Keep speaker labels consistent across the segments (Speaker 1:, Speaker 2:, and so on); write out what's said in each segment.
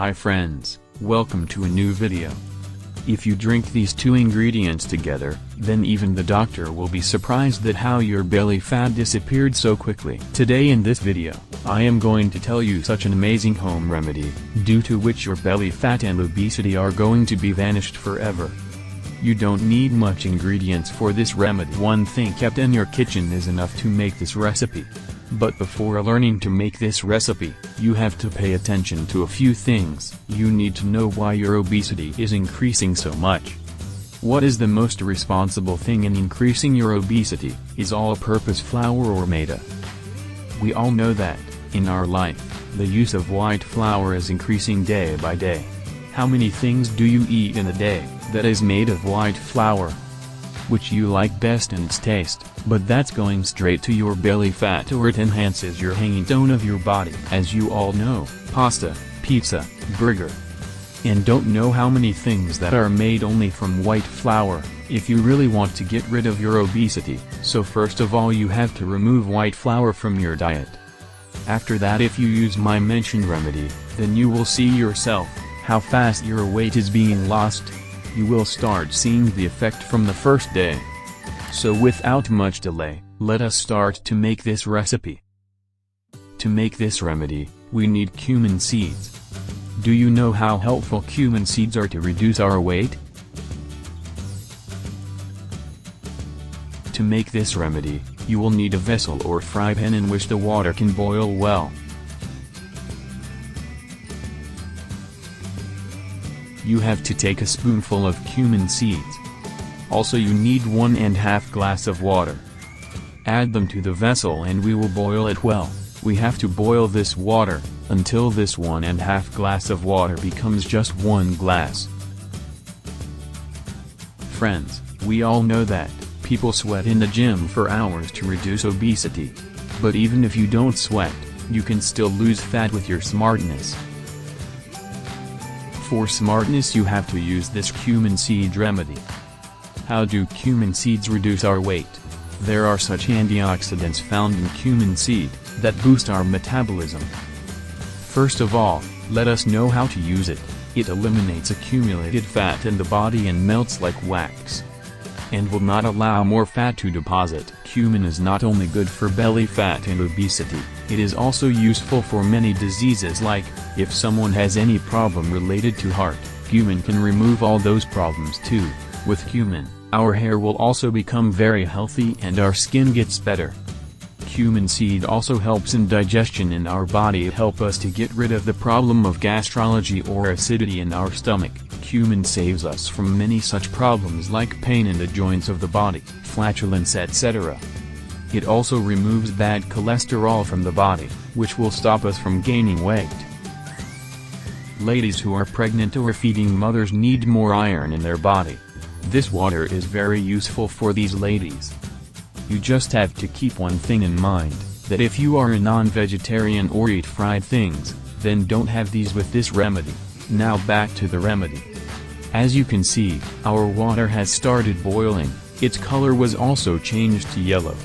Speaker 1: Hi friends, welcome to a new video. If you drink these two ingredients together, then even the doctor will be surprised at how your belly fat disappeared so quickly. Today in this video, I am going to tell you such an amazing home remedy, due to which your belly fat and obesity are going to be vanished forever. You don't need much ingredients for this remedy. One thing kept in your kitchen is enough to make this recipe. But before learning to make this recipe, you have to pay attention to a few things. You need to know why your obesity is increasing so much. What is the most responsible thing in increasing your obesity? Is all-purpose flour or Maida? We all know that, in our life, the use of white flour is increasing day by day. How many things do you eat in a day that is made of white flour? Which you like best in its taste, but that's going straight to your belly fat, or it enhances your hanging tone of your body. As you all know, pasta, pizza, burger. And don't know how many things that are made only from white flour, if you really want to get rid of your obesity. So first of all you have to remove white flour from your diet. After that, if you use my mentioned remedy, then you will see yourself, how fast your weight is being lost. You will start seeing the effect from the first day. So without much delay, let us start to make this recipe. To make this remedy, we need cumin seeds. Do you know how helpful cumin seeds are to reduce our weight? To make this remedy, you will need a vessel or fry pan in which the water can boil well. You have to take a spoonful of cumin seeds. Also you need 1½ glass of water. Add them to the vessel and we will boil it well. We have to boil this water, until this 1½ glass of water becomes just 1 glass. Friends, we all know that, people sweat in the gym for hours to reduce obesity. But even if you don't sweat, you can still lose fat with your smartness. For smartness you have to use this cumin seed remedy. How do cumin seeds reduce our weight? There are such antioxidants found in cumin seed, that boost our metabolism. First of all, let us know how to use it. It eliminates accumulated fat in the body and melts like wax. And will not allow more fat to deposit. Cumin is not only good for belly fat and obesity, it is also useful for many diseases, like, if someone has any problem related to heart, cumin can remove all those problems too. With cumin, our hair will also become very healthy and our skin gets better. Cumin seed also helps in digestion in our body. It helps us to get rid of the problem of gastrology or acidity in our stomach. Cumin saves us from many such problems like pain in the joints of the body, flatulence, etc. It also removes bad cholesterol from the body, which will stop us from gaining weight. Ladies who are pregnant or feeding mothers need more iron in their body. This water is very useful for these ladies. You just have to keep one thing in mind, that if you are a non-vegetarian or eat fried things, then don't have these with this remedy. Now back to the remedy. As you can see, our water has started boiling, its color was also changed to yellow.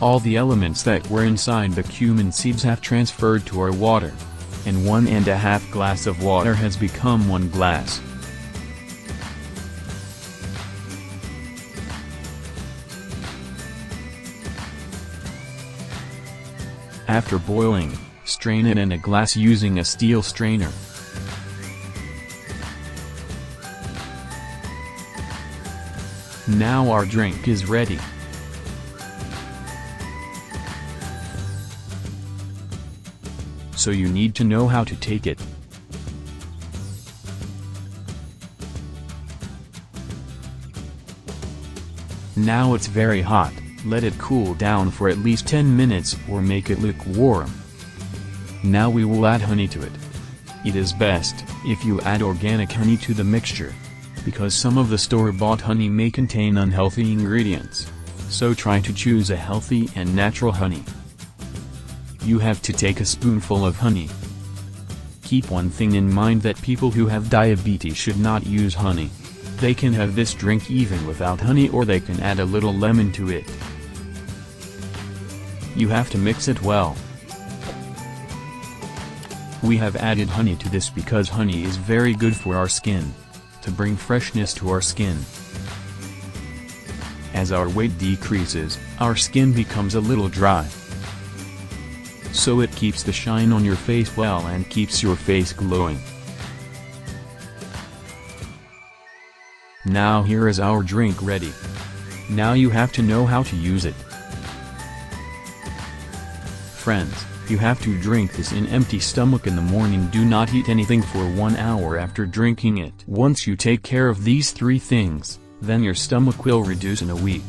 Speaker 1: All the elements that were inside the cumin seeds have transferred to our water. And 1½ glass of water has become 1 glass. After boiling, strain it in a glass using a steel strainer. Now our drink is ready. So you need to know how to take it. Now it's very hot, let it cool down for at least 10 minutes or make it lukewarm. Now we will add honey to it. It is best if you add organic honey to the mixture, because some of the store-bought honey may contain unhealthy ingredients. So try to choose a healthy and natural honey. You have to take a spoonful of honey. Keep one thing in mind, that people who have diabetes should not use honey. They can have this drink even without honey, or they can add a little lemon to it. You have to mix it well. We have added honey to this because honey is very good for our skin, to bring freshness to our skin. As our weight decreases, our skin becomes a little dry. So it keeps the shine on your face well and keeps your face glowing. Now here is our drink ready. Now you have to know how to use it. Friends, you have to drink this in empty stomach in the morning. Do not eat anything for 1 hour after drinking it. Once you take care of these 3 things, then your stomach will reduce in a week.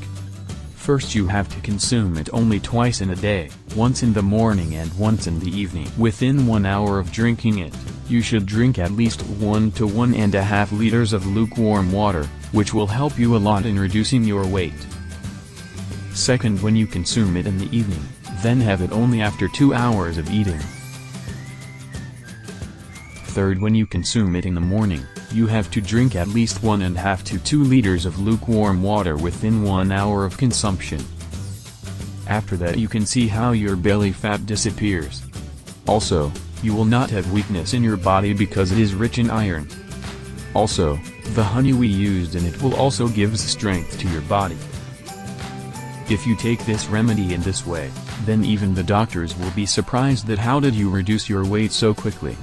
Speaker 1: First you have to consume it only twice in a day, once in the morning and once in the evening. Within 1 hour of drinking it, you should drink at least 1 to 1.5 liters of lukewarm water, which will help you a lot in reducing your weight. Second, when you consume it in the evening, then have it only after 2 hours of eating. Third, when you consume it in the morning, you have to drink at least 1.5 to 2 liters of lukewarm water within 1 hour of consumption. After that you can see how your belly fat disappears. Also, you will not have weakness in your body because it is rich in iron. Also, the honey we used in it will also give strength to your body. If you take this remedy in this way, then even the doctors will be surprised that how did you reduce your weight so quickly.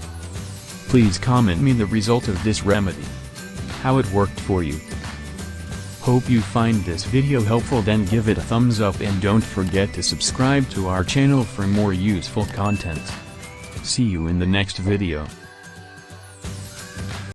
Speaker 1: Please comment me the result of this remedy. How it worked for you. Hope you find this video helpful, then give it a thumbs up and don't forget to subscribe to our channel for more useful content. See you in the next video.